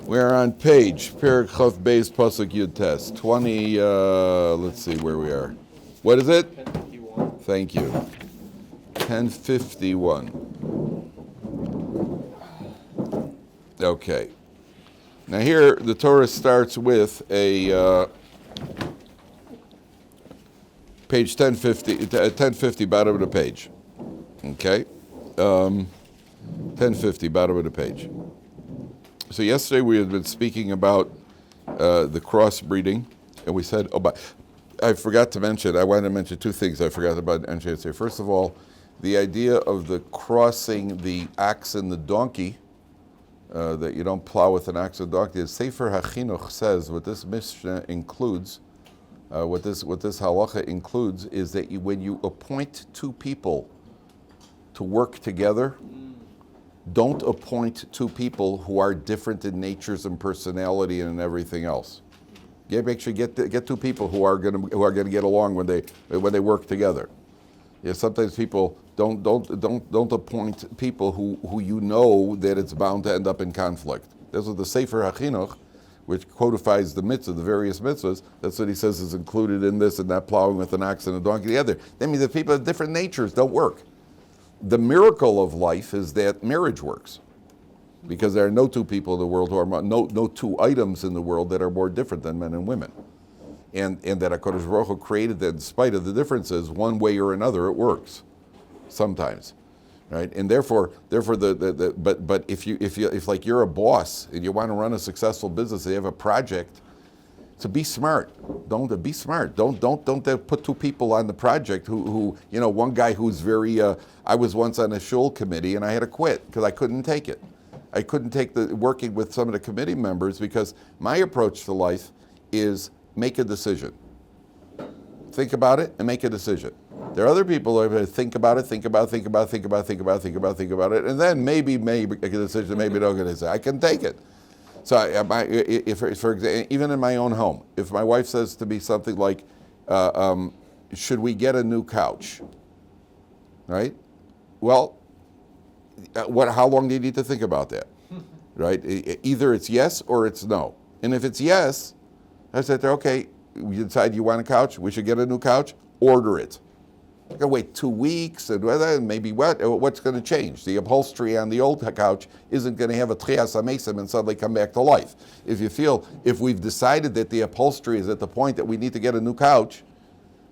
We're on page, Perek Chaf Beis Pasuk Yud Tes, 20, let's see where we are. What is it? 1051. Thank you. 1051. Okay. Now here, the Torah starts with a page 1050, bottom of the page. Okay? 1050, bottom of the page. So yesterday we had been speaking about the crossbreeding, and we said, I forgot to mention, I wanted to mention two things I forgot about yesterday. First of all, the idea of the crossing the ox and the donkey, that you don't plow with an ox and donkey. The Sefer HaChinuch says what this Mishnah includes, what this halacha includes, is that when you appoint two people to work together, don't appoint two people who are different in natures and personality and everything else. Make sure you get two people who are going to get along when they work together. Yeah, sometimes people don't appoint people who you know that it's bound to end up in conflict. That's what the Sefer HaChinuch, which codifies the mitzvah, the various mitzvahs, that's what he says is included in this, and not plowing with an ox and a donkey together. That means that people of different natures don't work. The miracle of life is that marriage works, because there are no two people in the world who are no two items in the world that are more different than men and women, and that HaKadosh Baruch Hu created that in spite of the differences, one way or another, it works, sometimes, right? And therefore, but if like you're a boss and you want to run a successful business, and you have a project. So be smart. Don't be smart. Don't put two people on the project who one guy who's very. I was once on a shul committee and I had to quit because I couldn't take it. I couldn't take the working with some of the committee members because my approach to life is make a decision. Think about it and make a decision. There are other people who think about it, and then maybe make a decision. Maybe don't get a decision. I can take it. So, if for example, even in my own home, if my wife says to me something like, should we get a new couch? Right? Well, how long do you need to think about that? Right? Either it's yes or it's no. And if it's yes, I said, okay, you decide you want a couch, we should get a new couch, order it. You're going to wait 2 weeks, and maybe what's going to change? The upholstery on the old couch isn't going to have a trias amesim and suddenly come back to life. If we've decided that the upholstery is at the point that we need to get a new couch,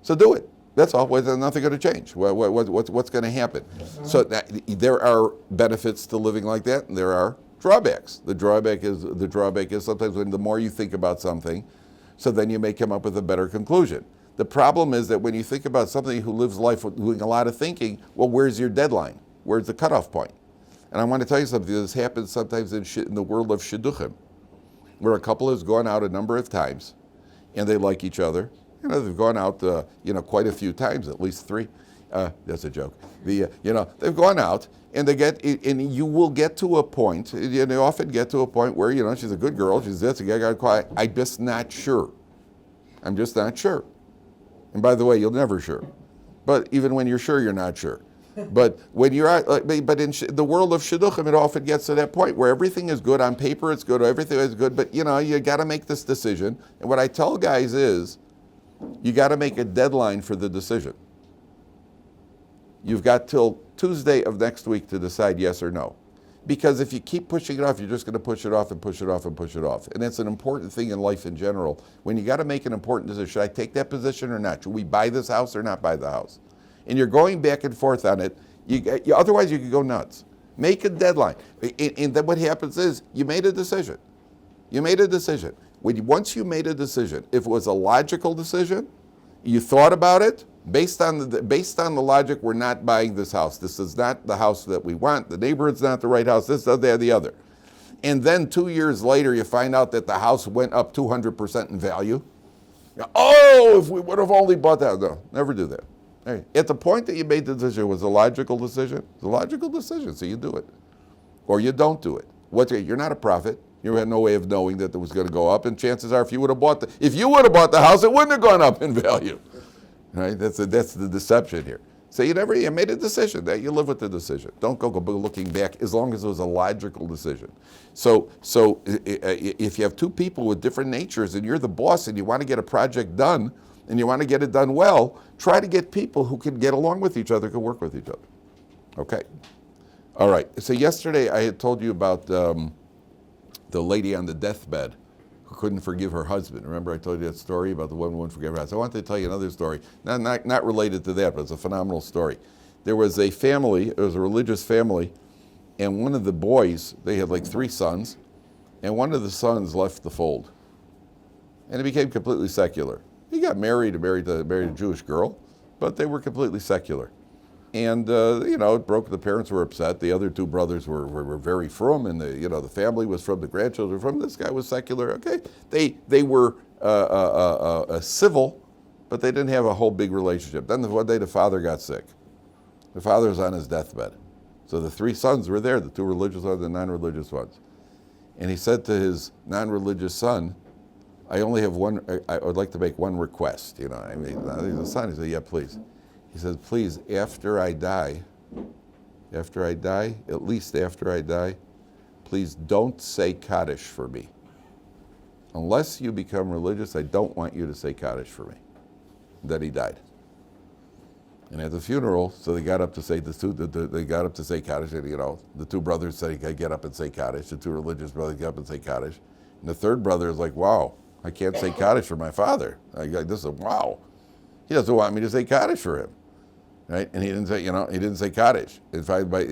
so do it. That's all. There's nothing going to change. What's going to happen? So there are benefits to living like that, and there are drawbacks. The drawback is sometimes when the more you think about something, so then you may come up with a better conclusion. The problem is that when you think about somebody who lives life doing a lot of thinking, well, where's your deadline? Where's the cutoff point? And I want to tell you something. This happens sometimes in the world of shidduchim, where a couple has gone out a number of times, and they like each other. They've gone out, quite a few times, at least 3. That's a joke. They've gone out, and and you will get to a point. They often get to a point where she's a good girl. She's this. I got quiet. I'm just not sure. And by the way, you're never sure. But even when you're sure, you're not sure. But when you're but in the world of shidduchim, it often gets to that point where everything is good on paper. It's good. Everything is good. But you got to make this decision. And what I tell guys is, you got to make a deadline for the decision. You've got till Tuesday of next week to decide yes or no. Because if you keep pushing it off, you're just going to push it off and push it off and push it off. And that's an important thing in life in general. When you got to make an important decision, should I take that position or not? Should we buy this house or not buy the house? And you're going back and forth on it. Otherwise, you could go nuts. Make a deadline. And then what happens is you made a decision. Once you made a decision, if it was a logical decision, you thought about it, based on the logic, we're not buying this house. This is not the house that we want. The neighborhood's not the right house. This, that, the other. And then 2 years later, you find out that the house went up 200% in value. If we would have only bought that. No, never do that. At the point that you made the decision, it was a logical decision. It's a logical decision, so you do it. Or you don't do it. You're not a prophet. You had no way of knowing that it was going to go up. And chances are, if you would have bought the house, it wouldn't have gone up in value. Right? That's the deception here. Say you made a decision, that you live with the decision. Don't go looking back, as long as it was a logical decision. So if you have two people with different natures and you're the boss and you want to get a project done and you want to get it done well, try to get people who can get along with each other, can work with each other. Okay. All right. So yesterday I had told you about the lady on the deathbed who couldn't forgive her husband. Remember I told you that story about the woman who wouldn't forgive her husband? I wanted to tell you another story, not related to that, but it's a phenomenal story. There was a family, it was a religious family, and one of the boys, they had like 3 sons, and one of the sons left the fold. And he became completely secular. He got married a Jewish girl, but they were completely secular. And it broke. The parents were upset. The other 2 brothers were very frum, and the family was from, the grandchildren from. This guy was secular. Okay, they were civil, but they didn't have a whole big relationship. Then one day the father got sick. The father was on his deathbed, so the 3 sons were there, the 2 religious ones and non-religious ones. And he said to his non-religious son, "I only have one. I would like to make one request." He's a son. He said, "Yeah, please." He says, "Please, after I die, at least after I die, please don't say Kaddish for me. Unless you become religious, I don't want you to say Kaddish for me." Then he died. And at the funeral, so they got up to say Kaddish. And, the 2 brothers said, "Get up and say Kaddish." The 2 religious brothers get up and say Kaddish. And the 3rd brother is like, "Wow, I can't say Kaddish for my father. This is wow. He doesn't want me to say Kaddish for him." Right? And he didn't say Kaddish. In fact, by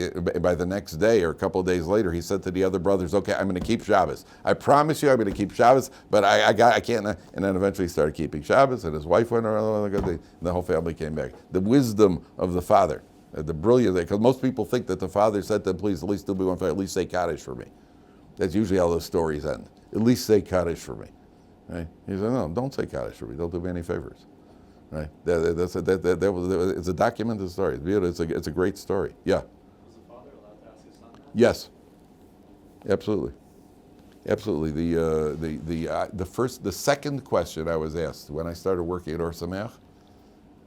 the next day or a couple of days later, he said to the other brothers, "Okay, I'm going to keep Shabbos. I promise you I'm going to keep Shabbos, but I can't." And then eventually he started keeping Shabbos, and his wife went around, and the whole family came back. The wisdom of the father, the brilliance, because most people think that the father said to them, "Please, at least do me one favor, at least say Kaddish for me." That's usually how those stories end. At least say Kaddish for me. Right? He said, "No, don't say Kaddish for me. Don't do me any favors." Right? It's a documented story. It's beautiful. It's a great story. Yeah. Was the father allowed to ask his son that? Yes. Absolutely. The second question I was asked when I started working at Ohr Somayach,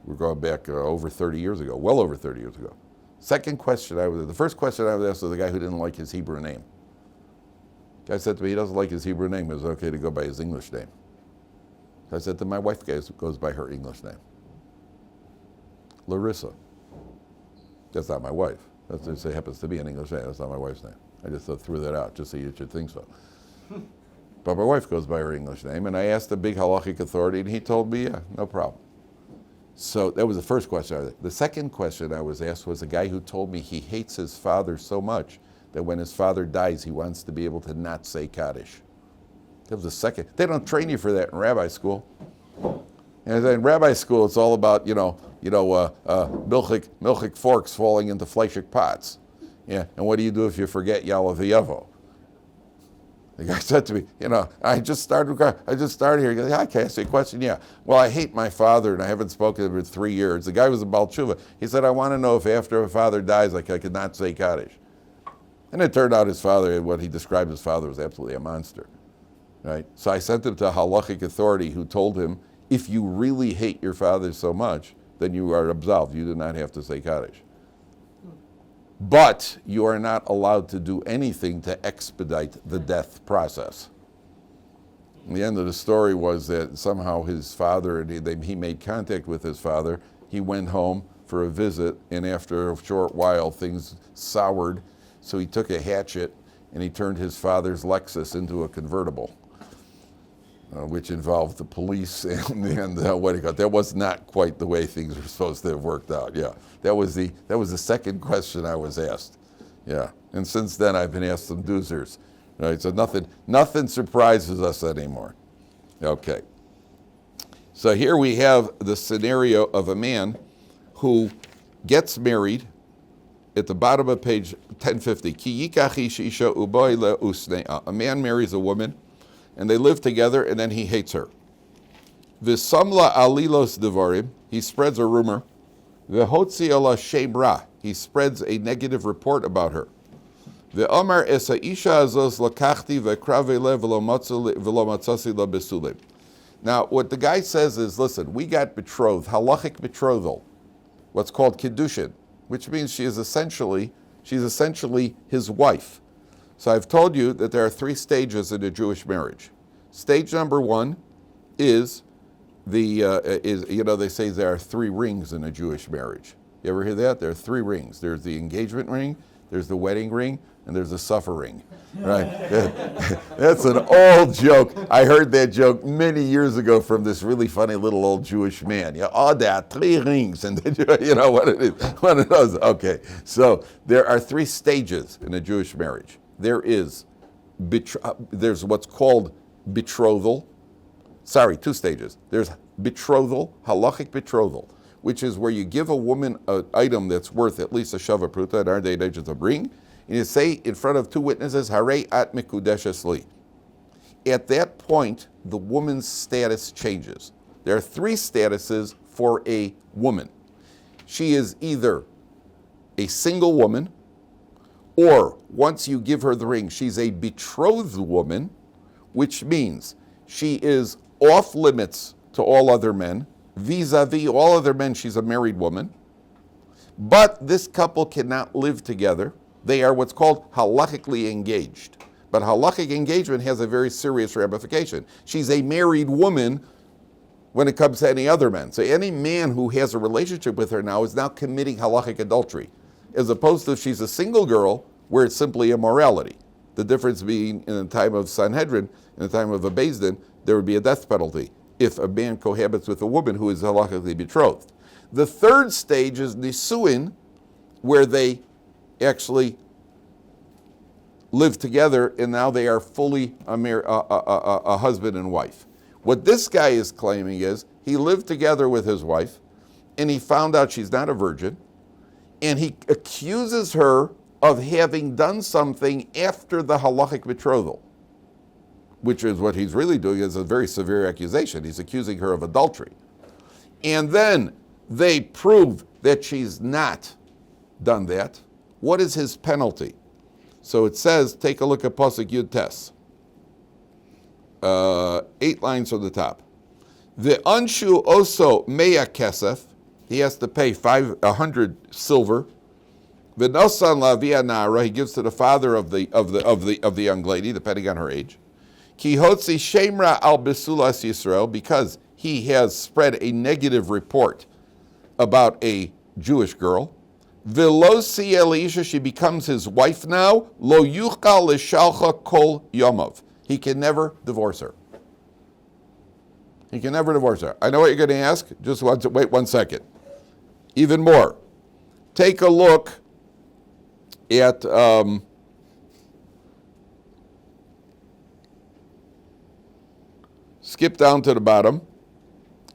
we're going back over 30 years ago, well over 30 years ago. The first question I was asked was the guy who didn't like his Hebrew name. The guy said to me, he doesn't like his Hebrew name. It was okay to go by his English name. I said to my wife, goes by her English name. Larissa. That's not my wife. It happens to be an English name. That's not my wife's name. I just threw that out just so you should think so. But my wife goes by her English name, and I asked the big halachic authority, and he told me, yeah, no problem. So that was the first question. The second question I was asked was a guy who told me he hates his father so much that when his father dies, he wants to be able to not say Kaddish. That was the second. They don't train you for that in rabbi school. And in rabbi school, it's all about milchik forks falling into fleishik pots. Yeah. And what do you do if you forget Yalav V'yavo? The guy said to me, I just started here. He goes, "Yeah, can I ask you a question?" "Yeah." "Well, I hate my father and I haven't spoken to him in 3 years." The guy was a Baal Tshuva. He said, "I want to know if after a father dies, I could not say Kaddish." And it turned out his father, what he described his father, was absolutely a monster. Right? So I sent him to a halachic authority who told him, if you really hate your father so much, then you are absolved. You do not have to say Kaddish. But you are not allowed to do anything to expedite the death process. And the end of the story was that somehow his father, he made contact with his father. He went home for a visit, and after a short while, things soured. So he took a hatchet and he turned his father's Lexus into a convertible. Which involved the police and what he got. That was not quite the way things were supposed to have worked out. Yeah, that was the second question I was asked. Yeah, and since then I've been asked some doozers. Right, so nothing surprises us anymore. Okay, so here we have the scenario of a man who gets married. At the bottom of page 1050, Ki yikach ish isha uboy le'usnea. A man marries a woman, and they live together, and then he hates her. V'samla alilos devarim, he spreads a rumor. V'hotzi ala shem ra, he spreads a negative report about her. V'omar es ha'isha azos lakachti v'krave le v'lo matzasi la besulim. Now, what the guy says is, listen, we got betrothed, halachic betrothal. what's called kiddushin, which means she's essentially his wife. So I've told you that there are 3 stages in a Jewish marriage. Stage number 1 is they say there are 3 rings in a Jewish marriage. You ever hear that? There are 3 rings. There's the engagement ring, there's the wedding ring, and there's the suffer ring. Right? That's an old joke. I heard that joke many years ago from this really funny little old Jewish man. Yeah, there are 3 rings, and you know what it is. One of those. Okay, so there are 3 stages in a Jewish marriage. There's what's called betrothal. Sorry, 2 stages. There's betrothal, halachic betrothal, which is where you give a woman an item that's worth at least a shava pruta, and our day is a ring, and you say in front of 2 witnesses, Harei at mikudeshes li. At that point, the woman's status changes. There are 3 statuses for a woman. She is either a single woman, or once you give her the ring, she's a betrothed woman, which means she is off limits to all other men. Vis-a-vis all other men, she's a married woman. But this couple cannot live together. They are what's called halachically engaged. But halachic engagement has a very serious ramification. She's a married woman when it comes to any other men. So any man who has a relationship with her now is now committing halachic adultery, as opposed to if she's a single girl where it's simply immorality. The difference being in the time of Sanhedrin, in the time of a Beis Din, there would be a death penalty if a man cohabits with a woman who is halachically betrothed. The 3rd stage is nisuin, where they actually live together and now they are fully a husband and wife. What this guy is claiming is he lived together with his wife and he found out she's not a virgin, and he accuses her of having done something after the halachic betrothal, which is what he's really doing, is a very severe accusation. He's accusing her of adultery. And then they prove that she's not done that. What is his penalty? So it says, take a look at Pasuk Yud Tes. 8 lines from the top. The anshu also meya kesef, he has to pay 100 silver. The nosan lavia nara, he gives to the father of the young lady, depending on her age. Ki hotzi shemra al besulas Yisrael, because he has spread a negative report about a Jewish girl. V'lo si Elisha, she becomes his wife now. Lo yuchal l'shalcha kol yomov. He can never divorce her. He can never divorce her. I know what you're going to ask. Just wait 1 second. Even more. Take a look at skip down to the bottom.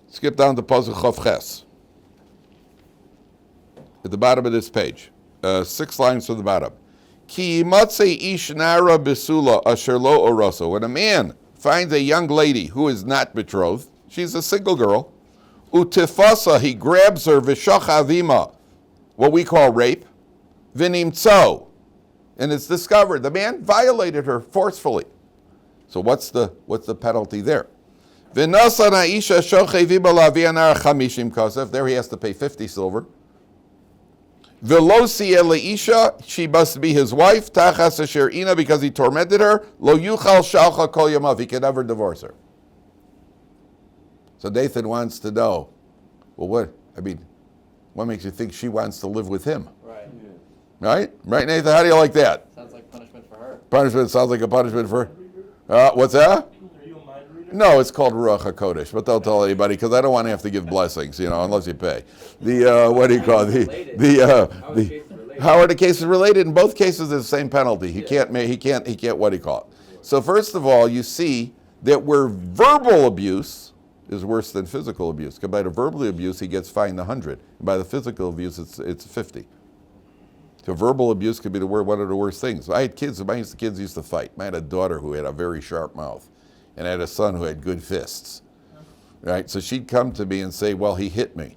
Skip down to Pasuk Chof Ches. At the bottom of this page. 6 lines from the bottom. Ki yimatzei ish nara besula asher lo oroso. When a man finds a young lady who is not betrothed, she's a single girl, utifasa, he grabs her, v'shachavima, what we call rape, v'nimtzo, and it's discovered the man violated her forcefully. So what's the penalty there? V'nasan ha'isha shochevima lavianar chamishim kosef, there he has to pay 50 silver. V'lo si'eh le'isha, she must be his wife, tachas asher ina, because he tormented her, lo yuchal shalcha kol yamav, he can never divorce her. So Nathan wants to know, well, what makes you think she wants to live with him? Right. Right? Right, Nathan? How do you like that? Sounds like punishment for her. Punishment sounds like a punishment for her. What's that? Are you a mind reader? No, it's called Ruach HaKodesh, but don't tell anybody, because I don't want to have to give blessings, unless you pay. What do you call it? How are the cases related? In both cases, it's the same penalty. He can't, what do you call it? So first of all, you see that where verbal abuse is worse than physical abuse. Because by the verbal abuse, he gets fined 100. And by the physical abuse, it's 50. So verbal abuse could be one of the worst things. I had kids, my kids used to fight. I had a daughter who had a very sharp mouth, and I had a son who had good fists. Right? So she'd come to me and say, well, he hit me.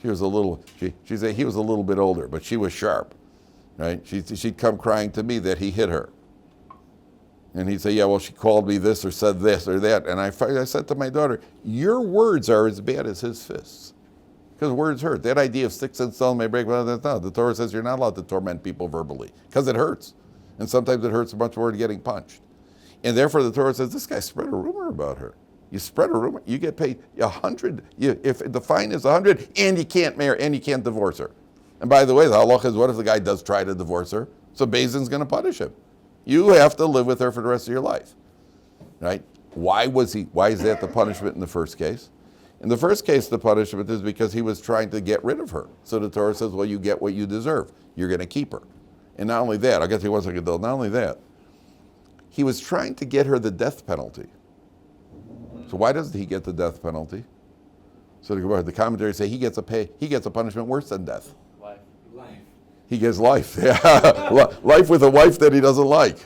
She'd say he was a little bit older, but she was sharp. Right? She'd come crying to me that he hit her. And he'd say, yeah, well, she called me this or said this or that. And I said to my daughter, your words are as bad as his fists. Because words hurt. That idea of sticks and stone may break, no, the Torah says you're not allowed to torment people verbally because it hurts. And sometimes it hurts much more than getting punched. And therefore the Torah says, this guy spread a rumor about her. You spread a rumor, you get paid 100. If the fine is 100 and you can't marry, and you can't divorce her. And by the way, the halacha is, what if the guy does try to divorce her? So Beis Din's going to punish him. You have to live with her for the rest of your life. Right? Why is that the punishment in the first case? In the first case, the punishment is because he was trying to get rid of her. So the Torah says, well, you get what you deserve. You're going to keep her. And not only that, I'll get to you once I get done. Not only that, he was trying to get her the death penalty. So why doesn't he get the death penalty? So the commentaries say he gets a punishment worse than death. Life. He gets life. Yeah. Life with a wife that he doesn't like.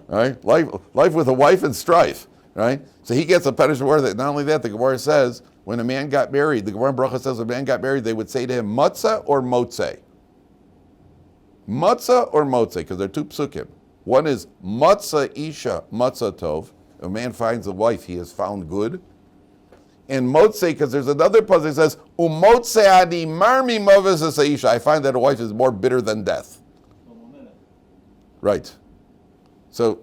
Right? Life with a wife and strife. Right? So he gets a punishment worse than. Not only that, the Gemara says when a man got married, the Gemara Bracha says when a man got married, they would say to him, matzah or motzei? Matzah or motzei? Because they're two psukim. One is matzah isha, matzah tov. A man finds a wife, he has found good. And motzei, because there's another puzzle that says, umotzei ani marmi moves isha. I find that a wife is more bitter than death. Right. So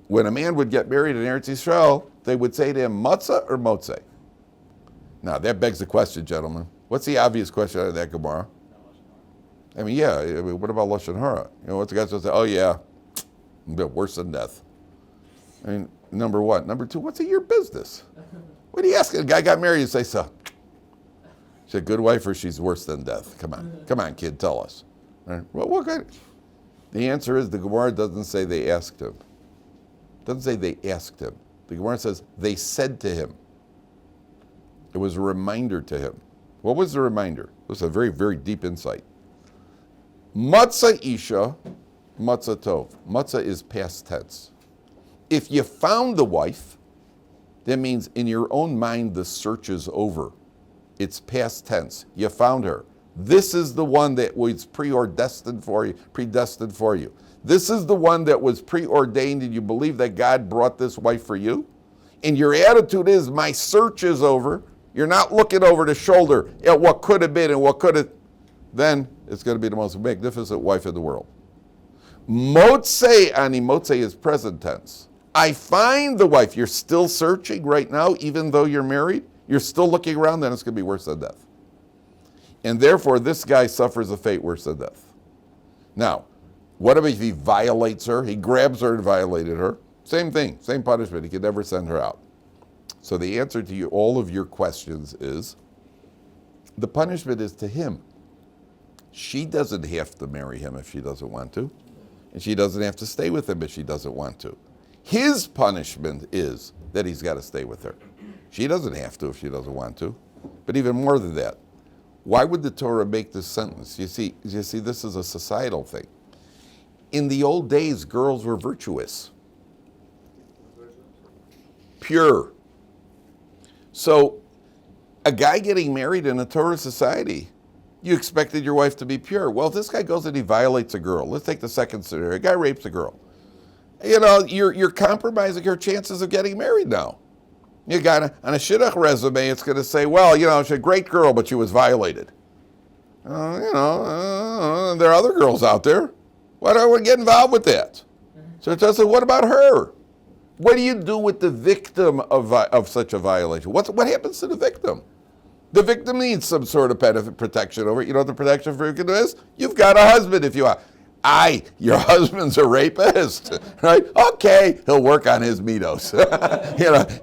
when a man would get married in Eretz Yisrael, they would say to him, matzah or motzei? Now that begs the question, gentlemen. What's the obvious question out of that Gemara? I mean, what about Lashon Hara? What's the guy supposed to say? Oh yeah, worse than death. I mean, number one. Number two, what's it your business? What are you asking? A guy got married, you say so. She's a good wife or she's worse than death? Come on, kid, tell us. Right? Well, what kind? The answer is the Gemara doesn't say they asked him. It doesn't say they asked him. The Gemara says they said to him. It was a reminder to him. What was the reminder? It was a very, very deep insight. Matzah isha, matzah tov. Matzah is past tense. If you found the wife, that means in your own mind the search is over. It's past tense. You found her. This is the one that was predestined for you. This is the one that was preordained, and you believe that God brought this wife for you. And your attitude is, my search is over. You're not looking over the shoulder at what could have been and what could have. Then it's going to be the most magnificent wife in the world. Motzei ani, motzei is present tense. I find the wife. You're still searching right now, even though you're married. You're still looking around, then it's going to be worse than death. And therefore, this guy suffers a fate worse than death. Now, what if he violates her? He grabs her and violated her. Same thing, same punishment. He could never send her out. So the answer to all of your questions is, the punishment is to him. She doesn't have to marry him if she doesn't want to. And she doesn't have to stay with him if she doesn't want to. His punishment is that he's got to stay with her. She doesn't have to if she doesn't want to. But even more than that, why would the Torah make this sentence? You see, this is a societal thing. In the old days, girls were virtuous. Pure. So, a guy getting married in a Torah society, you expected your wife to be pure. Well, if this guy goes and he violates a girl, let's take the second scenario. A guy rapes a girl. You're compromising her chances of getting married now. You got on a shidduch resume, it's going to say, well, she's a great girl, but she was violated. There are other girls out there. Why do I want to get involved with that? So it says, what about her? What do you do with the victim of such a violation? What happens to the victim? The victim needs some sort of benefit protection over it. You know what the protection for victim is? You've got a husband if you want. Your husband's a rapist, right? Okay, he'll work on his mitos.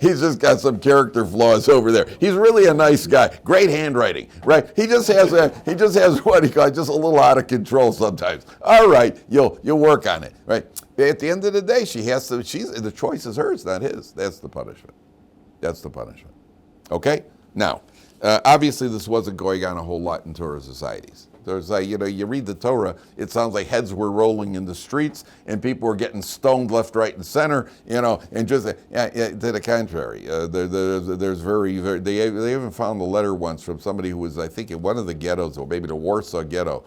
He's just got some character flaws over there. He's really a nice guy. Great handwriting, right? He just has what he calls just a little out of control sometimes. All right, you'll work on it, right? At the end of the day, the choice is hers, not his. That's the punishment. That's the punishment. Okay? Now, obviously this wasn't going on a whole lot in Torah societies. There's you read the Torah, it sounds like heads were rolling in the streets and people were getting stoned left, right, and center, and just to the contrary. There's they even found a letter once from somebody who was, I think, in one of the ghettos, or maybe the Warsaw ghetto,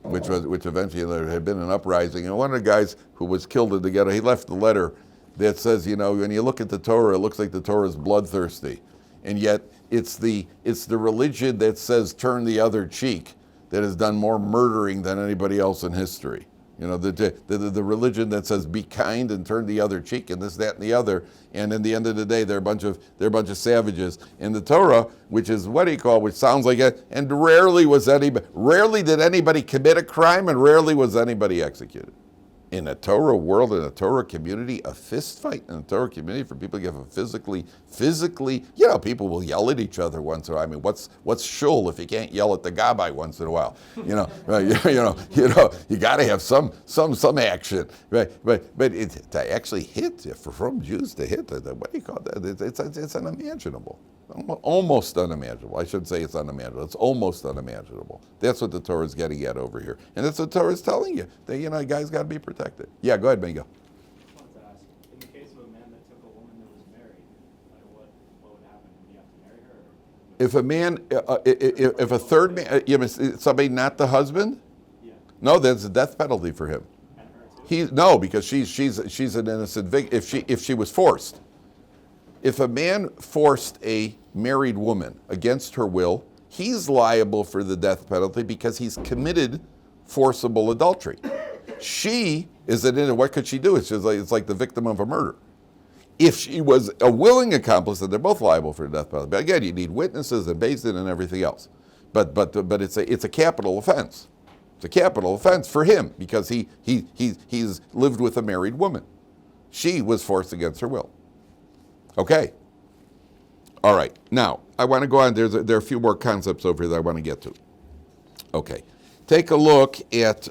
which eventually there had been an uprising. And one of the guys who was killed in the ghetto, he left a letter that says, when you look at the Torah, it looks like the Torah is bloodthirsty. And yet it's the religion that says turn the other cheek that has done more murdering than anybody else in history. You know, the religion that says be kind and turn the other cheek and this, that, and the other. And in the end of the day, they're a bunch of savages. In the Torah, which is which sounds like it, and rarely did anybody commit a crime, and rarely was anybody executed. In a Torah world, in a Torah community, a fist fight in a Torah community for people to get physically, people will yell at each other once in a while. I mean, what's shul if you can't yell at the gabbai once in a while? You got to have some action, right? But to actually hit, from Jews to hit, what do you call that? It's unimaginable. Almost unimaginable. I shouldn't say it's unimaginable. It's almost unimaginable. That's what the Torah is getting at over here. And that's what the Torah is telling you. That, you guys got to be protected. Yeah, go ahead, Mingo. I wanted to ask, in the case of a man that took a woman that was married, what would happen? Would you have to marry her? If a man, if a third man, somebody not the husband? Yeah. No, there's a death penalty for him. And her too? No, because she's an innocent victim if she was forced. If a man forced a married woman against her will, he's liable for the death penalty because he's committed forcible adultery. She is what could she do? It's like the victim of a murder. If she was a willing accomplice, then they're both liable for the death penalty. But again, you need witnesses and Beis Din and everything else. But it's a capital offense. It's a capital offense for him because he's lived with a married woman. She was forced against her will. Okay. All right. Now, I want to go on. There are a few more concepts over here that I want to get to. Okay. Take a look at,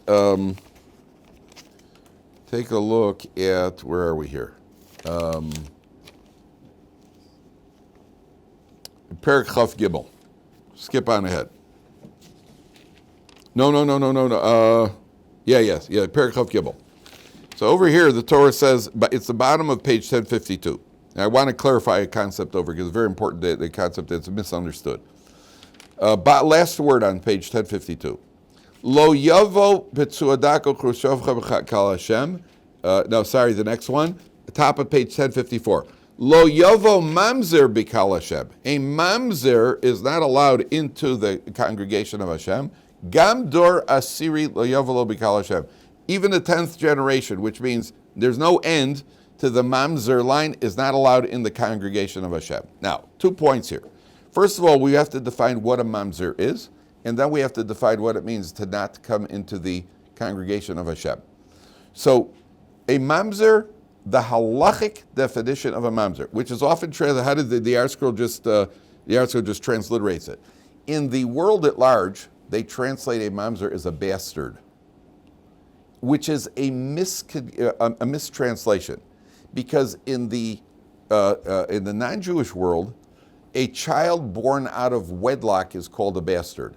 where are we here? Perek Chaf Gimel. Skip on ahead. No. Yes. Perek Chaf Gimel. So over here, the Torah says, but it's the bottom of page 1052. Now, I want to clarify a concept over because it's very important, the concept that's misunderstood. Last word on page 1052. Lo yavo betzuadako krushovcha kal Hashem. The next one. Top of page 1054. Lo yavo mamzer b'kal Hashem. A mamzer is not allowed into the congregation of Hashem. Gam dor asiri lo yavo lo b'kal Hashem. Even the 10th generation, which means there's no end to the mamzer line, is not allowed in the congregation of Hashem. Now, 2 points here. First of all, we have to define what a mamzer is, and then we have to define what it means to not come into the congregation of Hashem. So, a mamzer, the halachic definition of a mamzer, which is often translated, how did the article just transliterates it? In the world at large, they translate a mamzer as a bastard, which is a mistranslation. Because in the non-Jewish world, a child born out of wedlock is called a bastard.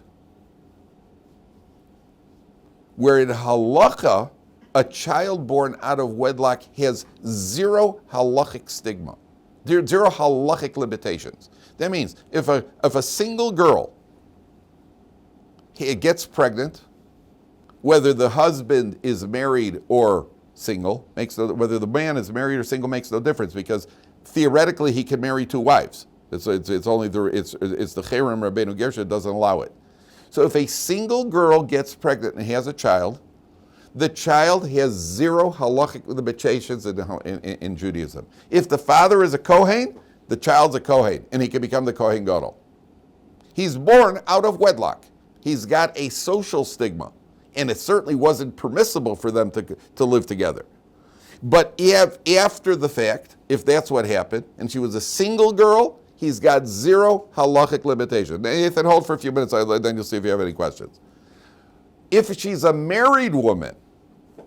Where in halacha, a child born out of wedlock has zero halachic stigma, zero halachic limitations. That means if a single girl gets pregnant, whether the husband is married or single, whether the man is married or single makes no difference, because theoretically he can marry 2 wives. It's only the Cherem Rabbeinu Gersha doesn't allow it. So if a single girl gets pregnant and has a child, the child has zero halachic limitations in Judaism. If the father is a Kohen, the child's a Kohen, and he can become the Kohen Gadol. He's born out of wedlock. He's got a social stigma. And it certainly wasn't permissible for them to live together. But after the fact, if that's what happened, and she was a single girl, he's got zero halachic limitation. Nathan, hold for a few minutes, then you'll see if you have any questions. If she's a married woman,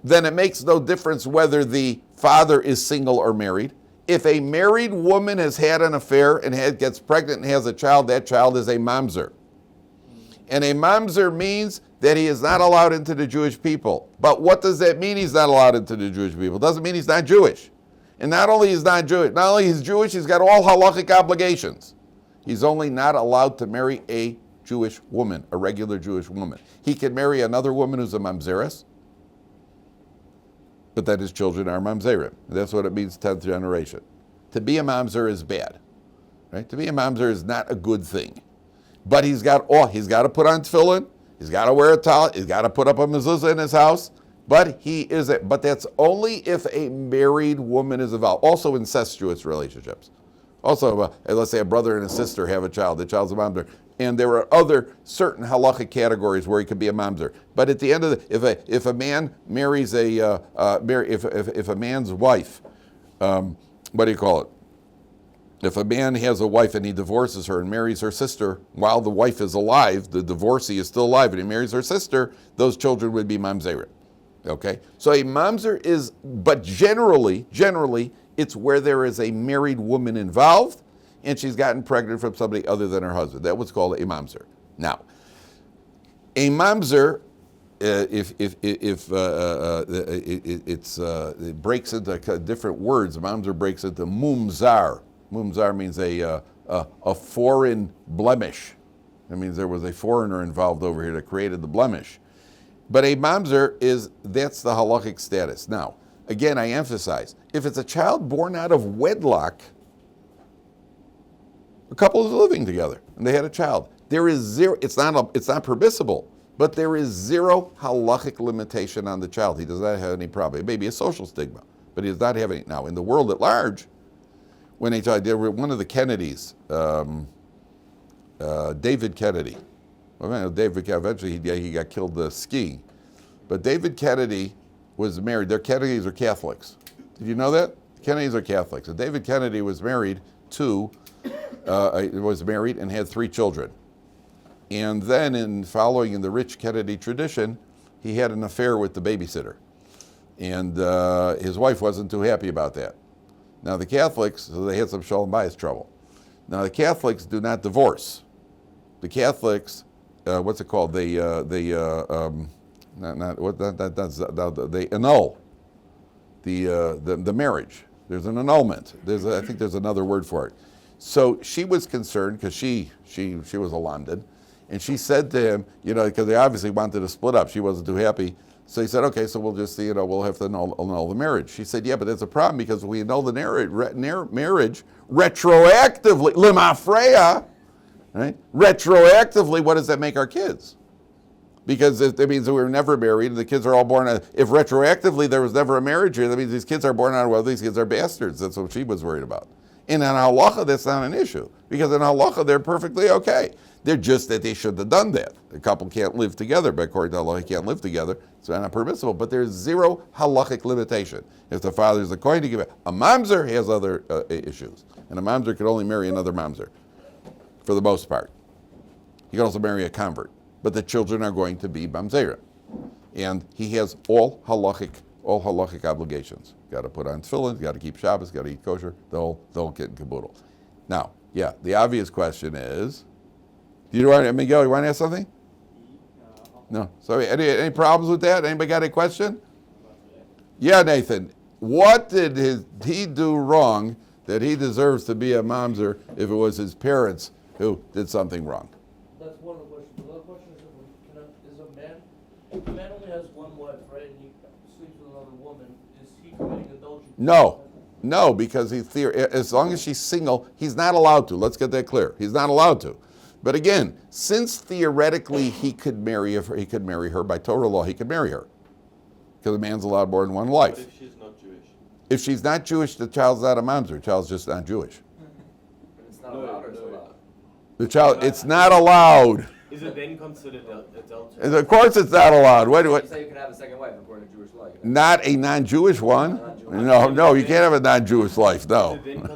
then it makes no difference whether the father is single or married. If a married woman has had an affair and gets pregnant and has a child, that child is a mamzer. And a mamzer means that he is not allowed into the Jewish people. But what does that mean he's not allowed into the Jewish people? It doesn't mean he's not Jewish. And not only is not Jewish, not only he's Jewish, he's got all halachic obligations. He's only not allowed to marry a Jewish woman, a regular Jewish woman. He can marry another woman who's a mamzeres, but then his children are mamzerim. That's what it means, 10th generation. To be a mamzer is bad. Right? To be a mamzer is not a good thing. But he's got to put on tefillin, he's got to wear a towel, he's got to put up a mezuzah in his house, but that's only if a married woman is involved. Also incestuous relationships. Also, let's say a brother and a sister have a child, the child's a mamzer. And there are other certain halachic categories where he could be a mamzer. But at the end of if a man marries if a man's wife, what do you call it? If a man has a wife and he divorces her and marries her sister while the wife is alive, the divorcee is still alive, and he marries her sister, those children would be mamzerim. Okay? So a mamzer is, but generally, it's where there is a married woman involved and she's gotten pregnant from somebody other than her husband. That was called a mamzer. Now, a mamzer, it breaks into different words. Mamzer breaks into mumzar. Mumzar means a foreign blemish. That means there was a foreigner involved over here that created the blemish. But a mamzer that's the halachic status. Now, again, I emphasize, if it's a child born out of wedlock, a couple is living together and they had a child. There is zero, it's not permissible, but there is zero halachic limitation on the child. He does not have any problem. It may be a social stigma, but he does not have any. Now, in the world at large, when they tried, one of the Kennedys, David Kennedy, eventually he got killed skiing, but David Kennedy was married. Their Kennedys are Catholics. Did you know that? Kennedys are Catholics. And David Kennedy was married and had 3 children. And then following in the rich Kennedy tradition, he had an affair with the babysitter. And his wife wasn't too happy about that. Now the Catholics, so they had some shalom bayis trouble. Now the Catholics do not divorce. The Catholics, what's it called? They annul the marriage. There's an annulment. I think there's another word for it. So she was concerned because she was a London, and she said to him, because they obviously wanted to split up. She wasn't too happy. So he said, okay, so we'll just, we'll have to annul the marriage. She said, yeah, but there's a problem because we annul the marriage retroactively, lemafreya, right? Retroactively, what does that make our kids? Because it means that we were never married and the kids are all born out. If retroactively there was never a marriage here, that means these kids are born out of, well, these kids are bastards. That's what she was worried about. And in halacha, that's not an issue. Because in halacha, they're perfectly okay. They're just that they shouldn't have done that. The couple can't live together, but according to halacha, can't live together. It's not permissible. But there's zero halachic limitation. If the father's going to give it, a mamzer has other issues. And a mamzer can only marry another mamzer, for the most part. He can also marry a convert. But the children are going to be mamzerim. And he has all halachic obligations. Got to put on tefillin, got to keep Shabbos, got to eat kosher, the whole kit and caboodle. Now, the obvious question is, Miguel, you want to ask something? No. So any problems with that? Anybody got a question? Yeah, Nathan. What did he do wrong that he deserves to be a mamzer if it was his parents who did something wrong? That's one of the questions. The other question is a man, if a man only has one wife, right, and he sleeps with another woman, is he committing adultery? No, because as long as she's single, he's not allowed to. Let's get that clear. He's not allowed to. But again, since theoretically he could marry her by Torah law, he could marry her. Because a man's allowed more than one wife. What if she's not Jewish? If she's not Jewish, the child's not a mamzer. The child's just not Jewish. It's not allowed or it's allowed? The child, it's not allowed. Is it then considered adultery? Of course it's not allowed. You say you can have a second wife according to Jewish law. Not a non-Jewish one. No, you can't have a non-Jewish life. No. Is it then considered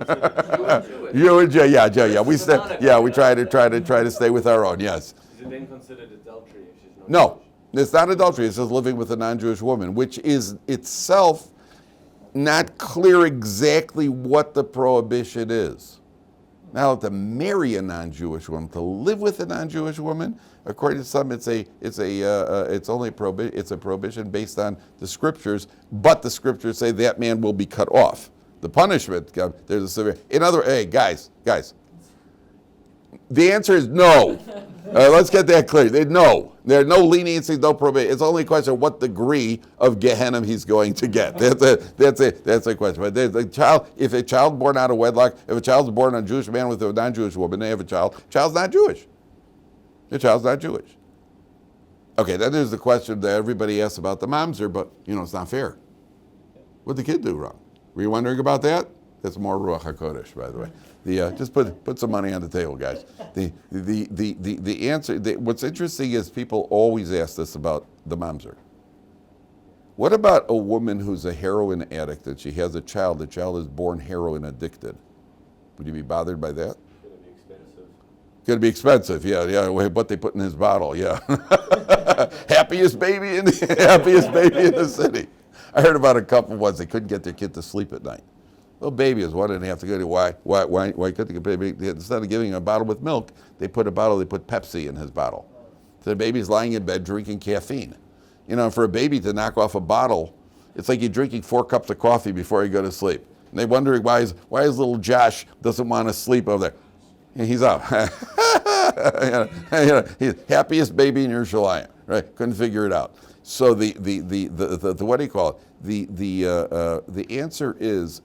Yeah. We try to stay with our own. Yes. Is it then considered adultery if she's not No, Jewish? it's not adultery. It's just living with a non-Jewish woman, which is itself not clear exactly what the prohibition is. Now, to marry a non-Jewish woman, to live with a non-Jewish woman, according to some, it's a prohibition based on the scriptures. But the scriptures say that man will be cut off. The punishment, there's a severe. In other, hey guys, The answer is no. Let's get that clear. No. There are no leniencies, no probation. It's only a question of what degree of Gehenna he's going to get. That's a question. But the child, if a child born out of wedlock, if a child's born a Jewish man with a non-Jewish woman, they have a child's not Jewish. The child's not Jewish. Okay, then there's the question that everybody asks about the mamzer, but it's not fair. What did the kid do wrong? Were you wondering about that? That's more Ruach HaKodesh, by the way. Just put some money on the table, guys. The answer. What's interesting is people always ask this about the mamzer. What about a woman who's a heroin addict and she has a child? The child is born heroin addicted. Would you be bothered by that? Going to be expensive, yeah. What they put in his bottle, yeah. happiest baby in the city. I heard about a couple once. They couldn't get their kid to sleep at night. Little baby is 1.5 to go. Why couldn't the baby? Instead of giving him a bottle with milk, they put Pepsi in his bottle. So the baby's lying in bed drinking caffeine. For a baby to knock off a bottle, it's like you're drinking 4 cups of coffee before you go to sleep. And they're wondering why is little Josh doesn't want to sleep over there. And he's out. He's happiest baby in Yerushalayim, right? Couldn't figure it out. So the what do you call it? The answer is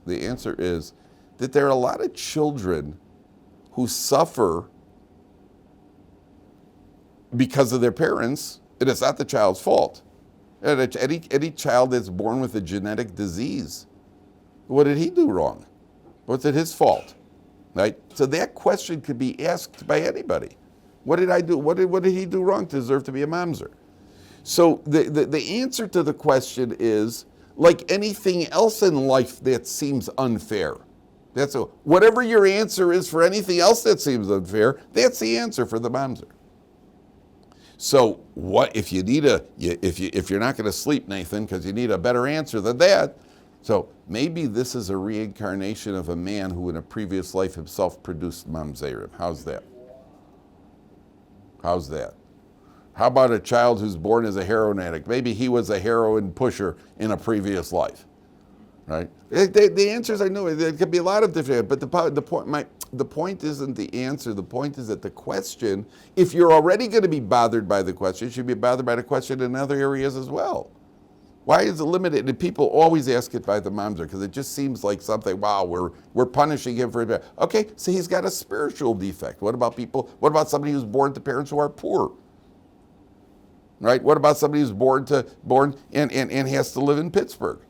that there are a lot of children who suffer because of their parents, and it's not the child's fault. And any child that's born with a genetic disease, what did he do wrong? What's it his fault? Right? So that question could be asked by anybody. What did I do? What did he do wrong to deserve to be a mamzer? So the answer to the question is, like anything else in life that seems unfair. Whatever your answer is for anything else that seems unfair, that's the answer for the mamzer. So what if you need if you're not going to sleep, Nathan, because you need a better answer than that? So maybe this is a reincarnation of a man who in a previous life himself produced mamzerim. How's that? How about a child who's born as a heroin addict? Maybe he was a heroin pusher in a previous life, right? The answers I know, there could be a lot of different, but the point isn't the answer. The point is that the question, if you're already going to be bothered by the question, you should be bothered by the question in other areas as well. Why is it limited? And people always ask it by the mamzer because it just seems like something, wow, we're punishing him for it. Okay, so he's got a spiritual defect. What about somebody who's born to parents who are poor? Right? What about somebody who's born and has to live in Pittsburgh?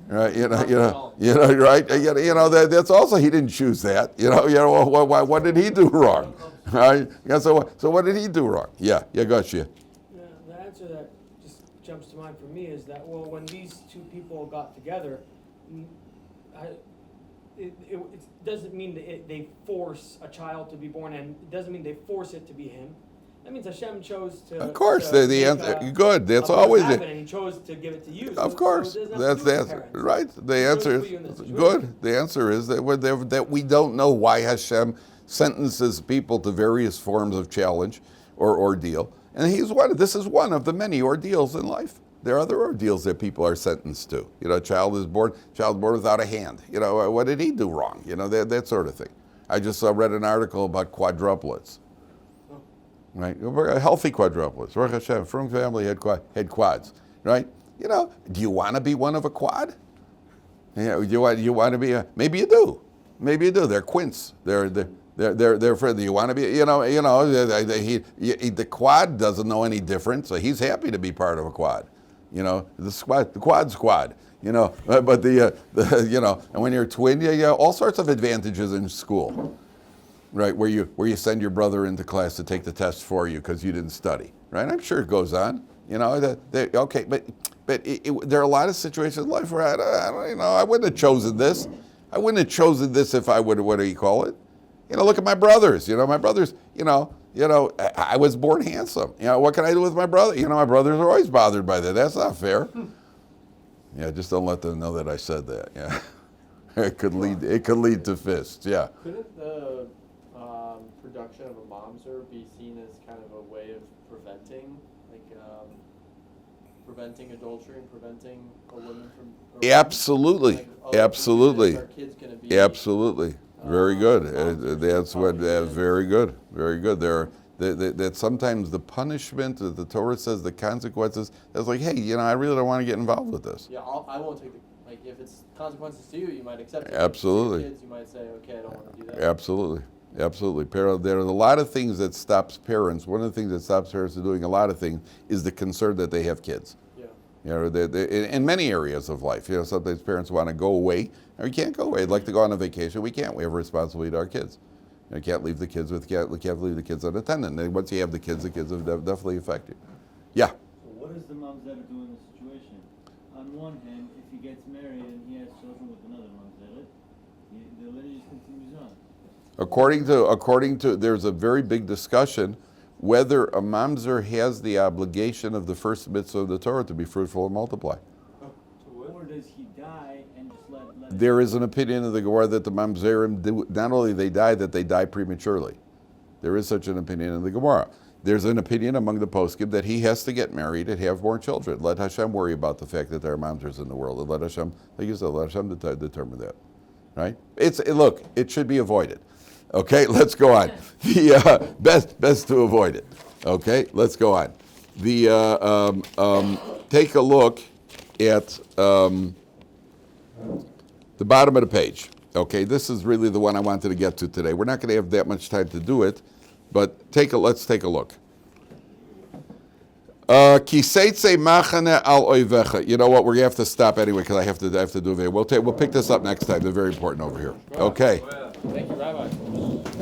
Right? Right? That's also, he didn't choose that. What did he do wrong? Right? Yeah, so what did he do wrong? Yeah, gotcha. Yeah, the answer that just jumps to mind for me is that, well, when these two people got together, it doesn't mean that they force a child to be born, and it doesn't mean they force it to be him. That means Hashem chose to. Of course, the answer. Good. That's always it. And He chose to give it to you. Of course, so that's the answer. Right. The answer is good. The answer is that we don't know why Hashem sentences people to various forms of challenge or ordeal, and this is one of the many ordeals in life. There are other ordeals that people are sentenced to. A child born without a hand. What did he do wrong? That sort of thing. I just read an article about quadruplets. Right, healthy quadruplets. Baruch Hashem, from family had quads. Right, do you want to be one of a quad? Yeah, you want to be maybe you do. They're quints. They're friendly. You want to be. The quad doesn't know any different, so he's happy to be part of a quad. The quad squad. But and when you're a twin, you have all sorts of advantages in school. Right, where you send your brother into class to take the test for you because you didn't study. Right, I'm sure it goes on. Okay, but there are a lot of situations in life where I wouldn't have chosen this. I wouldn't have chosen this if I would. What do you call it? Look at my brothers. My brothers. I was born handsome. What can I do with my brother? My brothers are always bothered by that. That's not fair. Yeah, just don't let them know that I said that. Yeah, it could lead to fists. Yeah. Couldn't the production of a mamzer be seen as kind of a way of preventing adultery and preventing a woman from? Absolutely. Our kids gonna be Absolutely. Very good. That's what. That's very good. Very good. That sometimes the punishment that the Torah says, the consequences. That's like, hey, I really don't want to get involved with this. Yeah, I won't take if it's consequences to you, you might accept it. Absolutely. Kids, you might say, okay, I don't want to do that. Absolutely. There are a lot of things that stops parents. One of the things that stops parents from doing a lot of things is the concern that they have kids. Yeah. In many areas of life. Sometimes parents want to go away, and we can't go away. I'd like to go on a vacation. We can't. We have a responsibility to our kids. You can't leave the kids unattended. And once you have the kids will definitely affect you. Yeah. So what does the mamzer do in this situation? On one hand, if he gets married and he has children with another mamzer, the lineage continues on. According to, there's a very big discussion whether a mamzer has the obligation of the first mitzvah of the Torah to be fruitful and multiply. Or does he die and just let There is an opinion in the Gemara that the mamzerim do, not only they die, that they die prematurely. There is such an opinion in the Gemara. There's an opinion among the poskim that he has to get married and have more children. Let Hashem worry about the fact that there are mamzers in the world. And let Hashem, like you said, let Hashem determine that. Right? Look, it should be avoided. Okay, let's go on. The best to avoid it. Okay, let's go on. Take a look at the bottom of the page. Okay, this is really the one I wanted to get to today. We're not going to have that much time to do it, but let's take a look. Ki Seitzei machane al oivecha. You know what? We're gonna have to stop anyway because I have to do it. We'll pick this up next time. They're very important over here. Okay. Thank you, Rabbi.